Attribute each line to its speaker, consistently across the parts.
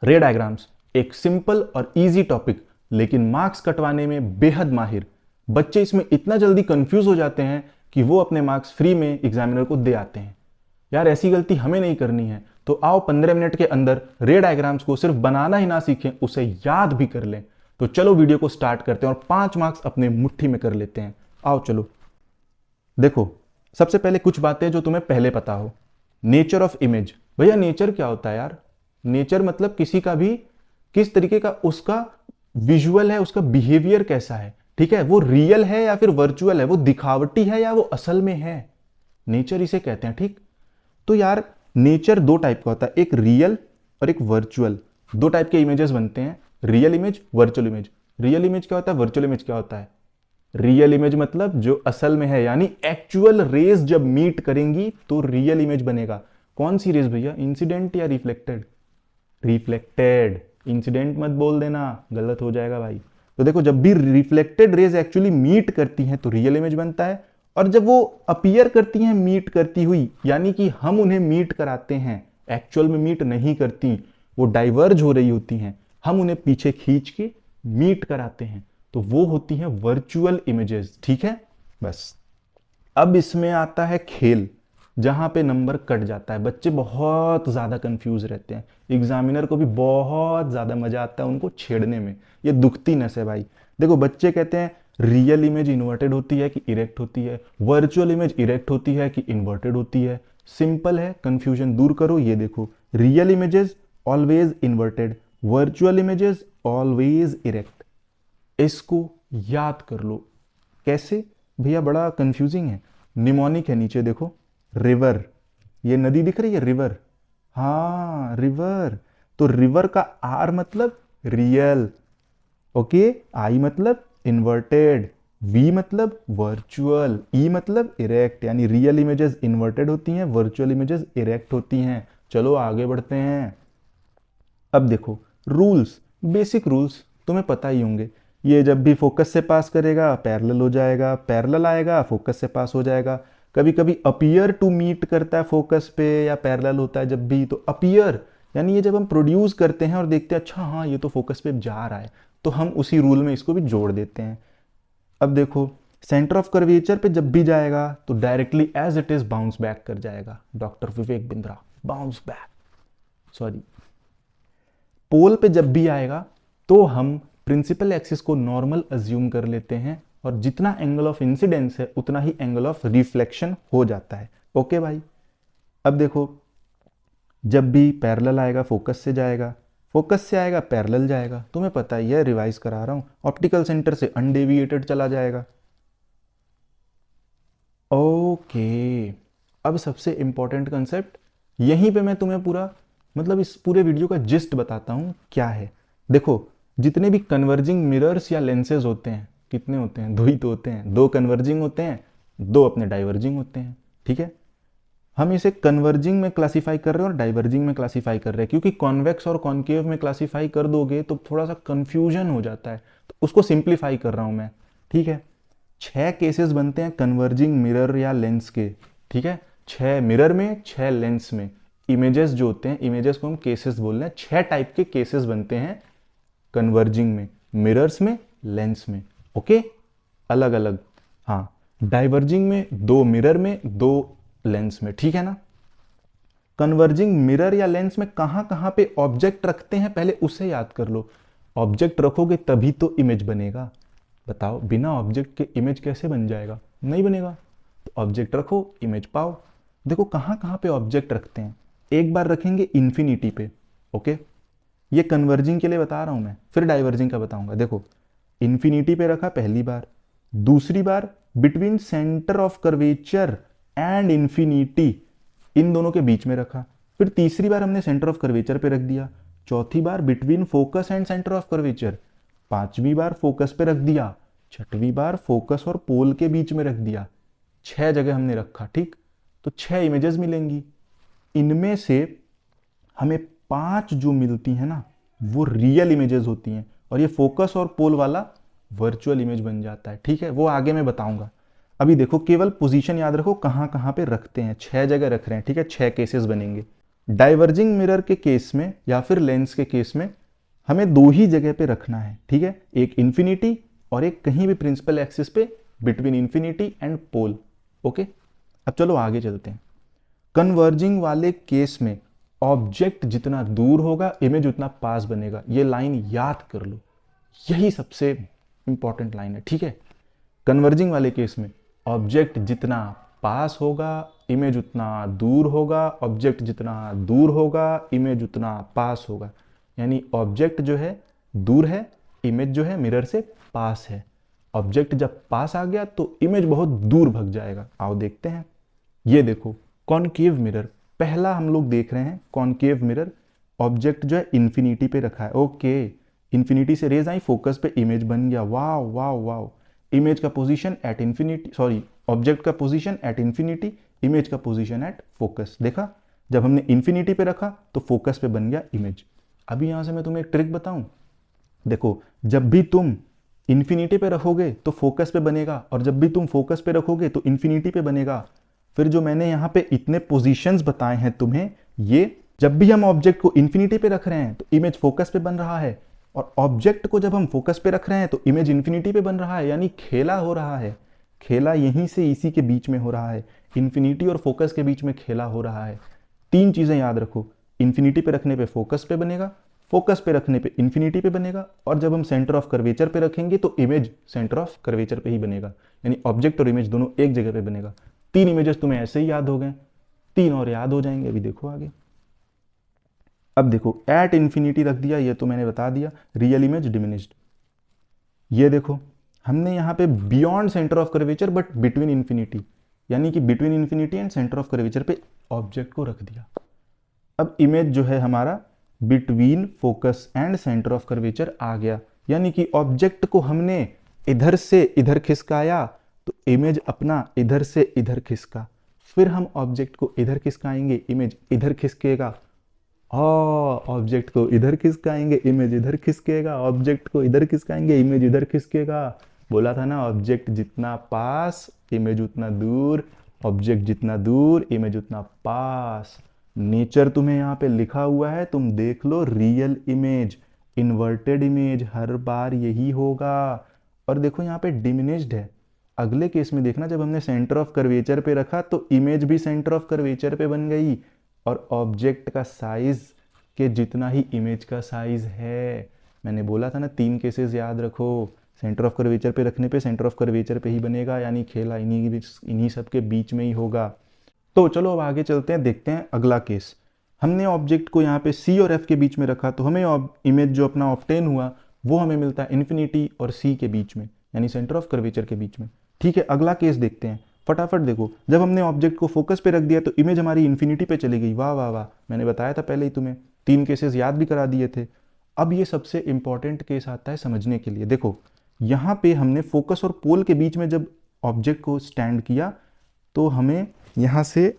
Speaker 1: रे डायग्राम्स एक सिंपल और इजी टॉपिक, लेकिन मार्क्स कटवाने में बेहद माहिर। बच्चे इसमें इतना जल्दी कंफ्यूज हो जाते हैं कि वो अपने मार्क्स फ्री में एग्जामिनर को दे आते हैं। यार ऐसी गलती हमें नहीं करनी है, तो आओ 15 मिनट के अंदर रे डायग्राम्स को सिर्फ बनाना ही ना सीखें, उसे याद भी कर लें। तो चलो वीडियो को स्टार्ट करते हैं और 5 मार्क्स अपने मुट्ठी में कर लेते हैं। आओ चलो। देखो, सबसे पहले कुछ बातें जो तुम्हें पहले पता हो। Nature of image. भैया नेचर क्या होता है यार? नेचर मतलब किसी का भी किस तरीके का उसका विजुअल है, उसका बिहेवियर कैसा है। ठीक है, वो रियल है या फिर वर्चुअल है, वो दिखावटी है या वो असल में है, नेचर इसे कहते हैं। ठीक, तो यार नेचर दो टाइप का होता है, एक रियल और एक वर्चुअल। दो टाइप के इमेजेस बनते हैं, real image, virtual image. Real image क्या होता है, वर्चुअल इमेज क्या होता है? रियल इमेज मतलब जो असल में है, यानी एक्चुअल रेज जब मीट करेंगी तो रियल इमेज बनेगा। कौन सी रेज भैया, इंसिडेंट या रिफ्लेक्टेड? रिफ्लेक्टेड। इंसिडेंट मत बोल देना, गलत हो जाएगा भाई। तो देखो, जब भी रिफ्लेक्टेड रेज एक्चुअली मीट करती हैं तो रियल इमेज बनता है, और जब वो अपीयर करती हैं मीट करती हुई, यानी कि हम उन्हें मीट कराते हैं, एक्चुअल में मीट नहीं करती, वो डाइवर्ज हो रही होती हैं, हम उन्हें पीछे खींच के मीट कराते हैं, तो वो होती हैं वर्चुअल इमेजेस। ठीक है, बस। अब इसमें आता है खेल, जहां पे नंबर कट जाता है। बच्चे बहुत ज्यादा कंफ्यूज रहते हैं, एग्जामिनर को भी बहुत ज्यादा मजा आता है उनको छेड़ने में। ये दुखती नस है भाई। देखो, बच्चे कहते हैं रियल इमेज इन्वर्टेड होती है कि इरेक्ट होती है, वर्चुअल इमेज इरेक्ट होती है कि इन्वर्टेड होती है। सिंपल है, कंफ्यूजन दूर करो। ये देखो, real images always inverted, virtual images always erect. इसको याद कर लो। कैसे भैया? बड़ा कंफ्यूजिंग है। निमोनिक है नीचे देखो, रिवर। ये नदी दिख रही है, रिवर। हाँ, रिवर। तो रिवर का आर मतलब रियल, ओके। आई मतलब इन्वर्टेड, वी मतलब वर्चुअल, ई मतलब इरेक्ट। यानी रियल इमेजेस इन्वर्टेड होती हैं, वर्चुअल इमेजेस इरेक्ट होती हैं। चलो आगे बढ़ते हैं। अब देखो, रूल्स, बेसिक रूल्स तुम्हें पता ही होंगे। ये जब भी फोकस से पास करेगा पैरेलल हो जाएगा, पैरेलल आएगा फोकस से पास हो जाएगा। कभी कभी अपीयर टू मीट करता है फोकस पे या पैरेलल होता है जब भी, तो अपीयर यानी ये जब हम प्रोड्यूस करते हैं और देखते हैं अच्छा हाँ ये तो फोकस पे जा रहा है, तो हम उसी रूल में इसको भी जोड़ देते हैं। अब देखो, सेंटर ऑफ कर्वेचर पे जब भी जाएगा तो directly as it is bounce back कर जाएगा। Doctor Vivek Bindra, bounce back. Sorry. Pole पे जब भी आएगा तो हम प्रिंसिपल एक्सिस को नॉर्मल अज्यूम कर लेते हैं, और जितना एंगल ऑफ इंसिडेंस है उतना ही एंगल ऑफ रिफ्लेक्शन हो जाता है। ओके भाई। अब देखो, जब भी पैरेलल आएगा फोकस से जाएगा, फोकस से आएगा पैरेलल जाएगा। तुम्हें पता ही है, रिवाइज करा रहा हूं। ऑप्टिकल सेंटर से अनडेविएटेड चला जाएगा। ओके, अब सबसे इंपॉर्टेंट कंसेप्ट, यहीं पे मैं तुम्हें पूरा मतलब इस पूरे वीडियो का जिस्ट बताता हूं क्या है। देखो, जितने भी कन्वर्जिंग मिरर्स या लेंसेज होते हैं, कितने होते हैं? दो ही तो होते हैं। दो कन्वर्जिंग होते हैं, दो अपने डाइवर्जिंग होते हैं। ठीक है, हम इसे कन्वर्जिंग में क्लासीफाई कर रहे हैं और डाइवर्जिंग में क्लासीफाई कर रहे हैं, क्योंकि कॉन्वेक्स और कॉन्केव में क्लासीफाई कर दोगे तो थोड़ा सा कंफ्यूजन हो जाता है, तो उसको सिंप्लीफाई कर रहा हूं मैं। ठीक है, 6 केसेस बनते हैं कन्वर्जिंग मिरर या लेंस के। ठीक है, 6 मिरर में, 6 लेंस में। इमेजेस जो होते हैं, इमेजेस को हम केसेस बोल रहे हैं। 6 टाइप के केसेस बनते हैं कन्वर्जिंग में, मिरर्स में, लेंस में। ओके, अलग अलग। हाँ, डाइवर्जिंग में 2 मिरर में, 2 लेंस में। ठीक है ना। कन्वर्जिंग मिरर या लेंस में कहां कहां पे ऑब्जेक्ट रखते हैं पहले उसे याद कर लो। ऑब्जेक्ट रखोगे तभी तो इमेज बनेगा। बताओ, बिना ऑब्जेक्ट के इमेज कैसे बन जाएगा? नहीं बनेगा। तो ऑब्जेक्ट रखो, इमेज पाओ। देखो कहां कहां पे ऑब्जेक्ट रखते हैं। एक बार रखेंगे इन्फिनिटी पे, ओके। ये कन्वर्जिंग के लिए बता रहा हूं मैं, फिर डाइवर्जिंग का बताऊंगा। देखो, इन्फिनिटी पे रखा पहली बार, दूसरी बार between centre of curvature and infinity, इन दोनों के बीच में रखा। फिर तीसरी बार हमने सेंटर ऑफ कर्वेचर पे रख दिया, चौथी बार between focus and centre of curvature, पांचवी बार फोकस पे रख दिया, छठवीं बार फोकस और पोल के बीच में रख दिया। 6 जगह हमने रखा। ठीक, तो 6 इमेजेस मिलेंगी। इनमें से हमें 5 जो मिलती हैं ना, वो रियल इमेजेस होती हैं, और ये फोकस और पोल वाला वर्चुअल इमेज बन जाता है। ठीक है, वो आगे मैं बताऊंगा। अभी देखो, केवल पोजीशन याद रखो कहां कहां पे रखते हैं। 6 जगह रख रहे हैं। ठीक है, 6 केसेस बनेंगे। डाइवर्जिंग मिरर के केस में या फिर लेंस के केस में हमें दो ही जगह पे रखना है, ठीक है, एक इन्फिनिटी और एक कहीं भी प्रिंसिपल एक्सिस पे between infinity and pole. Okay, अब चलो आगे चलते हैं। कन्वर्जिंग वाले केस में ऑब्जेक्ट जितना दूर होगा इमेज उतना पास बनेगा। ये लाइन याद कर लो, यही सबसे इंपॉर्टेंट लाइन है, ठीक है। कन्वर्जिंग वाले केस में ऑब्जेक्ट जितना पास होगा इमेज उतना दूर होगा, ऑब्जेक्ट जितना दूर होगा इमेज उतना पास होगा। यानी ऑब्जेक्ट जो है दूर है, इमेज जो है मिरर से पास है। ऑब्जेक्ट जब पास आ गया तो इमेज बहुत दूर भाग जाएगा। आओ देखते हैं। ये देखो कॉनकेव मिरर, पहला हम लोग देख रहे हैं कॉनकेव मिरर। ऑब्जेक्ट जो है इन्फिनिटी पे रखा है। ओके, इन्फिनिटी से रेज आई, फोकस पे इमेज बन गया। वाव वाव वाव। इमेज का position at infinity, sorry, object का पोजीशन एट इन्फिनिटी, इमेज का पोजीशन एट फोकस। देखा, जब हमने इन्फिनिटी पे रखा तो फोकस पे बन गया इमेज। अभी यहां से मैं तुम्हें एक ट्रिक बताऊं। देखो, जब भी तुम इन्फिनिटी पे रखोगे तो फोकस पे बनेगा, और जब भी तुम फोकस पे रखोगे तो इन्फिनिटी पे बनेगा। फिर जो मैंने यहाँ पे इतने पोजीशंस बताए हैं तुम्हें, ये जब भी हम ऑब्जेक्ट को इन्फिनिटी पे रख रहे हैं तो इमेज फोकस पे बन रहा है, और ऑब्जेक्ट को जब हम फोकस पे रख रहे हैं तो इमेज इन्फिनिटी पे बन रहा है। यानी खेला हो रहा है, खेला यहीं से इसी के बीच में हो रहा है, इन्फिनिटी और फोकस के बीच में खेला हो रहा है। तीन चीजें याद रखो, इन्फिनिटी पे रखने पे फोकस पे बनेगा, फोकस पे रखने पे इन्फिनिटी पे बनेगा, और जब हम सेंटर ऑफ कर्वेचर पे रखेंगे तो इमेज सेंटर ऑफ कर्वेचर पे ही बनेगा। यानी ऑब्जेक्ट और इमेज दोनों एक जगह पे बनेगा। तीन इमेजेस तुम्हें ऐसे ही याद हो गए, तीन और याद हो जाएंगे। अभी देखो आगे। अब देखो, एट इन्फिनिटी रख दिया, ये तो मैंने बता दिया, रियल इमेज डिमिनिश्ड। ये देखो, हमने यहाँ पे beyond centre of curvature but between infinity, यानी कि between infinity and centre of curvature पे ऑब्जेक्ट को रख दिया। अब इमेज जो है हमारा between focus and centre of curvature आ गया, यानी कि ऑब्जेक्ट को हमने इधर से इधर खिसकाया तो इमेज अपना इधर से इधर खिसका। फिर हम ऑब्जेक्ट को इधर खिसकाएंगे, इमेज इधर खिसकेगा, और ऑब्जेक्ट को इधर खिसकाएंगे, इमेज इधर खिसकेगा, ऑब्जेक्ट को इधर खिसकाएंगे, इमेज इधर खिसकेगा। बोला था ना, ऑब्जेक्ट जितना पास इमेज उतना दूर, ऑब्जेक्ट जितना दूर इमेज उतना पास। नेचर तुम्हें यहाँ पे लिखा हुआ है, तुम देख लो, रियल इमेज, इन्वर्टेड इमेज, हर बार यही होगा। और देखो यहाँ पे डिमिनिश्ड है। अगले केस में देखना, जब हमने सेंटर ऑफ कर्वेचर पे रखा तो इमेज भी सेंटर ऑफ कर्वेचर पे बन गई, और ऑब्जेक्ट का साइज के जितना ही इमेज का साइज है। मैंने बोला था ना, तीन केसेस याद रखो, सेंटर ऑफ कर्वेचर पे रखने पे सेंटर ऑफ कर्वेचर पे ही बनेगा, यानी खेला इन्हीं सब के बीच में ही होगा। तो चलो अब आगे चलते हैं, देखते हैं अगला केस। हमने ऑब्जेक्ट को यहाँ पे सी और एफ के बीच में रखा तो हमें इमेज जो अपना ऑब्टेन हुआ वो हमें मिलता है इन्फिनिटी और सी के बीच में, यानी सेंटर ऑफ कर्वेचर के बीच में। ठीक है, अगला केस देखते हैं फटाफट। देखो, जब हमने ऑब्जेक्ट को फोकस पे रख दिया तो इमेज हमारी इन्फिनिटी पे चली गई। वाह वाह वाह, मैंने बताया था पहले ही तुम्हें, तीन केसेस याद भी करा दिए थे। अब ये सबसे इंपॉर्टेंट केस आता है समझने के लिए। देखो, यहाँ पे हमने फोकस और पोल के बीच में जब ऑब्जेक्ट को स्टैंड किया तो हमें यहाँ से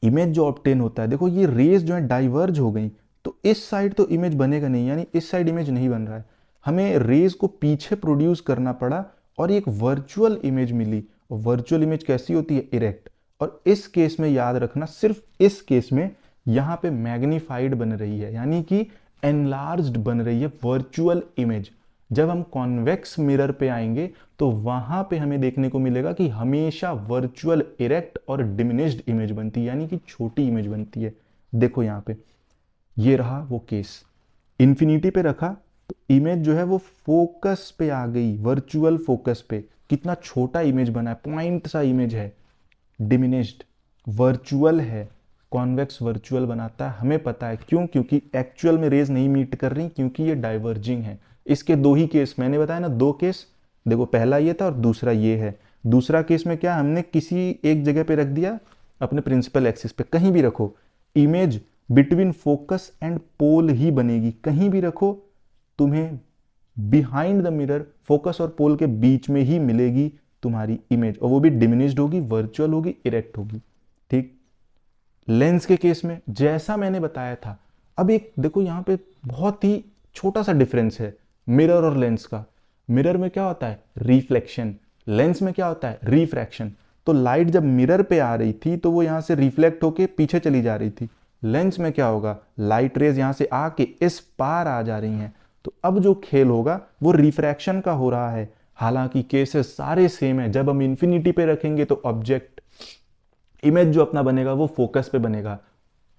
Speaker 1: इमेज जो ऑब्टेन होता है, देखो ये रेज जो है डाइवर्ज हो गई, तो इस साइड तो इमेज बनेगा नहीं, यानी इस साइड इमेज नहीं बन रहा है। हमें रेज को पीछे प्रोड्यूस करना पड़ा और एक वर्चुअल इमेज मिली। और वर्चुअल इमेज कैसी होती है? इरेक्ट। और इस केस में याद रखना, सिर्फ इस केस में यहाँ पे मैग्नीफाइड बन रही है, यानी कि एनलार्ज्ड बन रही है वर्चुअल इमेज। जब हम कॉन्वेक्स मिरर पे आएंगे तो वहां पे हमें देखने को मिलेगा कि हमेशा वर्चुअल इरेक्ट और डिमिनिश्ड इमेज बनती है, यानी कि छोटी इमेज बनती है। देखो यहाँ पे ये रहा वो केस, इन्फिनिटी पे रखा तो इमेज जो है वो फोकस पे आ गई, वर्चुअल फोकस पे। कितना छोटा इमेज बना है, पॉइंट सा इमेज है। डिमिनिश्ड, वर्चुअल है, कॉन्वेक्स वर्चुअल बनाता है, हमें पता है क्यों, क्योंकि एक्चुअल में रेज नहीं मीट कर रही, क्योंकि ये डाइवर्जिंग है। इसके दो ही केस मैंने बताया ना, दो केस। देखो, पहला ये था और दूसरा ये है। दूसरा केस में क्या, हमने किसी एक जगह पे रख दिया, अपने प्रिंसिपल एक्सिस पे, कहीं भी रखो इमेज बिटवीन फोकस एंड पोल ही बनेगी। कहीं भी रखो तुम्हें बिहाइंड द मिरर फोकस और पोल के बीच में ही मिलेगी तुम्हारी इमेज, और वो भी डिमिनिश्ड होगी, वर्चुअल होगी, इरेक्ट होगी। ठीक, लेंस के केस में जैसा मैंने बताया था। अब एक देखो यहाँ पे बहुत ही छोटा सा डिफरेंस है मिरर और लेंस का। मिरर में क्या होता है? रिफ्लेक्शन। लेंस में क्या होता है? रिफ्रैक्शन। तो लाइट जब मिरर पे आ रही थी तो वो यहाँ से रिफ्लेक्ट होके पीछे चली जा रही थी, लेंस में क्या होगा, लाइट रेज यहाँ से आके इस पार आ जा रही हैं, तो अब जो खेल होगा वो रिफ्रैक्शन का हो रहा है। हालांकि केसेस सारे सेम है। जब हम इन्फिनिटी पे रखेंगे तो ऑब्जेक्ट इमेज जो अपना बनेगा वो फोकस पे बनेगा।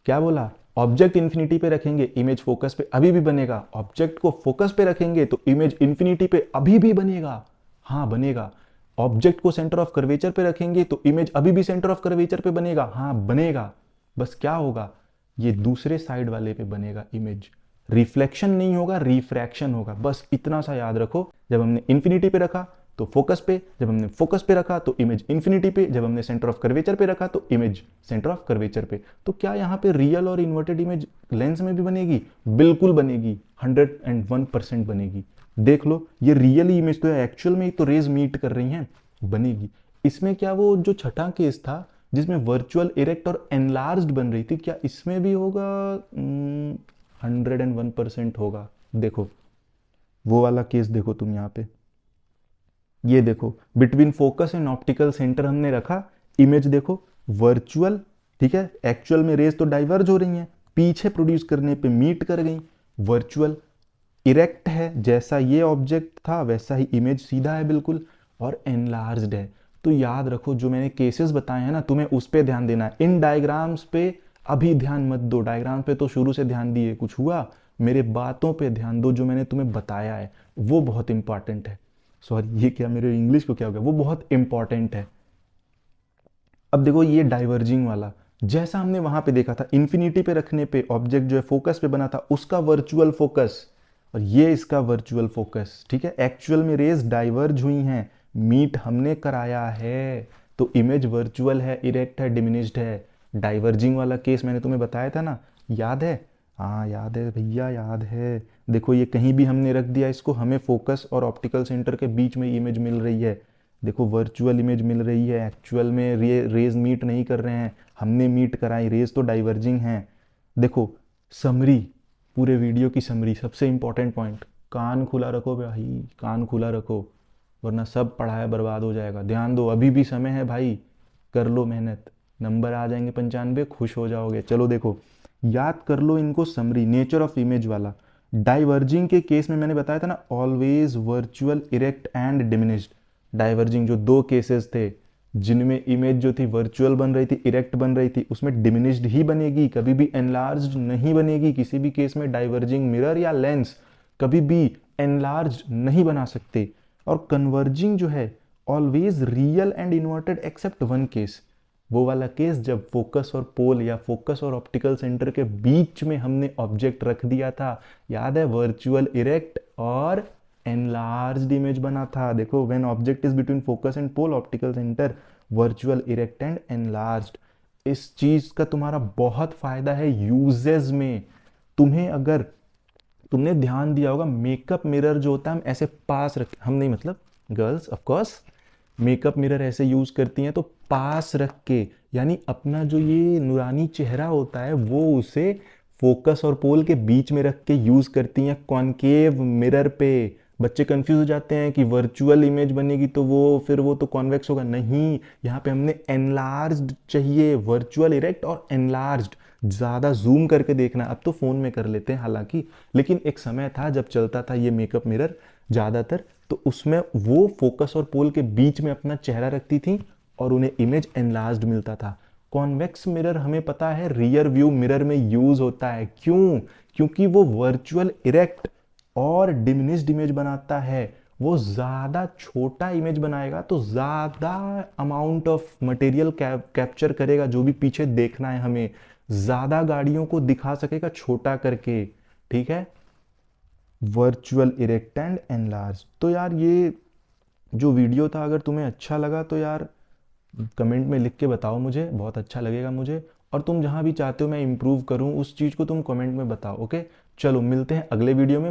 Speaker 1: क्या बोला, ऑब्जेक्ट इन्फिनिटी पे रखेंगे इमेज फोकस पे अभी भी बनेगा, ऑब्जेक्ट को फोकस पे रखेंगे तो इमेज इन्फिनिटी पे अभी भी बनेगा। हाँ बनेगा। ऑब्जेक्ट को सेंटर ऑफ कर्वेचर पे रखेंगे तो इमेज अभी भी सेंटर ऑफ कर्वेचर पे बनेगा। हाँ बनेगा। बस क्या होगा, ये दूसरे साइड वाले पे बनेगा इमेज। रिफ्लेक्शन नहीं होगा, रिफ्रैक्शन होगा। बस इतना सा याद रखो, जब हमने इन्फिनिटी पे रखा तो फोकस पे, जब हमने फोकस पे रखा तो इमेज इन्फिनिटी पे, जब हमने सेंटर ऑफ कर्वेचर पे रखा तो इमेज सेंटर ऑफ कर्वेचर पे। तो क्या यहाँ पे रियल और इन्वर्टेड इमेज लेंस में भी बनेगी? बिल्कुल बनेगी, 101% बनेगी। देख लो, ये रियल इमेज तो है, एक्चुअल में तो रेज मीट कर रही हैं, बनेगी। इसमें क्या वो जो छठा केस था जिसमें वर्चुअल इरेक्ट और एनलार्ज्ड बन रही थी, क्या इसमें भी होगा? 101% होगा। देखो वो वाला केस देखो तुम यहाँ पे, ये देखो between focus and optical centre हमने रखा, इमेज देखो वर्चुअल, ठीक है, एक्चुअल में रेज तो डाइवर्ज हो रही हैं, पीछे प्रोड्यूस करने पे मीट कर गई। वर्चुअल इरेक्ट है, जैसा ये ऑब्जेक्ट था वैसा ही इमेज सीधा है बिल्कुल, और एनलार्ज्ड है। तो याद रखो जो मैंने केसेस बताए हैं ना, तुम्हें उस पे ध्यान देना है। इन डायग्राम्स पे अभी ध्यान मत दो, डायग्राम पे तो शुरू से ध्यान दिए, कुछ हुआ? मेरे बातों पे ध्यान दो, जो मैंने तुम्हें बताया है वो बहुत इंपॉर्टेंट है। सॉरी, ये क्या मेरे इंग्लिश को क्या हो गया, वो बहुत इंपॉर्टेंट है। अब देखो ये डाइवर्जिंग वाला, जैसा हमने वहां पे देखा था, इन्फिनिटी पे रखने पे ऑब्जेक्ट जो है फोकस पे बना था, उसका वर्चुअल फोकस, और ये इसका वर्चुअल फोकस, ठीक है। एक्चुअल में रेज डाइवर्ज हुई हैं, मीट हमने कराया है, तो इमेज वर्चुअल है, इरेक्ट है, डिमिनिश्ड है। डाइवर्जिंग वाला केस मैंने तुम्हें बताया था ना, याद है? हाँ याद है भैया, याद है। देखो ये कहीं भी हमने रख दिया इसको, हमें फोकस और ऑप्टिकल सेंटर के बीच में इमेज मिल रही है। देखो वर्चुअल इमेज मिल रही है, एक्चुअल में रेज मीट नहीं कर रहे हैं, हमने मीट कराई, रेज तो डाइवर्जिंग हैं। देखो समरी, पूरे वीडियो की समरी, सबसे इंपॉर्टेंट पॉइंट, कान खुला रखो भाई, कान खुला रखो, वरना सब पढ़ाया बर्बाद हो जाएगा। ध्यान दो, अभी भी समय है भाई, कर लो मेहनत, नंबर आ जाएंगे 95, खुश हो जाओगे। चलो देखो याद कर लो इनको, समरी नेचर ऑफ इमेज वाला। डाइवर्जिंग के केस में मैंने बताया था ना, always virtual erect and diminished. Diverging जो दो केसेस थे जिनमें इमेज जो थी वर्चुअल बन रही थी, इरेक्ट बन रही थी, उसमें डिमिनिश्ड ही बनेगी, कभी भी एनलार्ज्ड नहीं बनेगी। किसी भी केस में डाइवर्जिंग मिरर या लेंस कभी भी एनलार्ज्ड नहीं बना सकते। और कन्वर्जिंग जो है always real and inverted except one case, वो वाला केस जब फोकस और पोल या फोकस और ऑप्टिकल सेंटर के बीच में हमने ऑब्जेक्ट रख दिया था, याद है? वर्चुअल इरेक्ट और एनलार्ज्ड इमेज बना था। देखो when object is between focus and pole optical centre, virtual erect and enlarged. इस चीज का तुम्हारा बहुत फायदा है यूजेस में। तुम्हें अगर तुमने ध्यान दिया होगा, मेकअप मिरर जो होता है हम ऐसे पास रख, हम नहीं मतलब girls of course makeup mirror ऐसे यूज करती हैं, तो पास रख के, यानी अपना जो ये नूरानी चेहरा होता है वो उसे फोकस और पोल के बीच में रख के यूज करती हैं कॉनकेव मिरर पे। बच्चे कंफ्यूज हो जाते हैं कि वर्चुअल इमेज बनेगी तो वो फिर वो तो कॉन्वेक्स होगा, नहीं, यहाँ पे हमने एनलार्ज्ड चाहिए, वर्चुअल इरेक्ट और एनलार्ज्ड। ज़्यादा जूम करके देखना, अब तो फ़ोन में कर लेते हैं हालांकि, लेकिन एक समय था जब चलता था ये मेकअप मिरर ज़्यादातर, तो उसमें वो फोकस और पोल के बीच में अपना चेहरा रखती थी और उन्हें इमेज एनलार्ज्ड मिलता था। कॉन्वेक्स मिरर हमें पता है रियर व्यू मिरर में यूज होता है, क्यों? क्योंकि वो वर्चुअल इरेक्ट और डिमिनिश्ड इमेज बनाता है। वो ज़्यादा छोटा इमेज बनाएगा तो ज़्यादा अमाउंट ऑफ मटेरियल कैप्चर करेगा, जो भी पीछे देखना है हमें, ज़्यादा गाड़ियों को दिखा सकेगा छोटा करके, ठीक है। Virtual erect and enlarge. तो यार ये जो वीडियो था अगर तुम्हें अच्छा लगा तो यार कमेंट में लिख के बताओ, मुझे बहुत अच्छा लगेगा मुझे। और तुम जहाँ भी चाहते हो मैं इम्प्रूव करूँ उस चीज़ को तुम कमेंट में बताओ, ओके। चलो मिलते हैं अगले वीडियो में।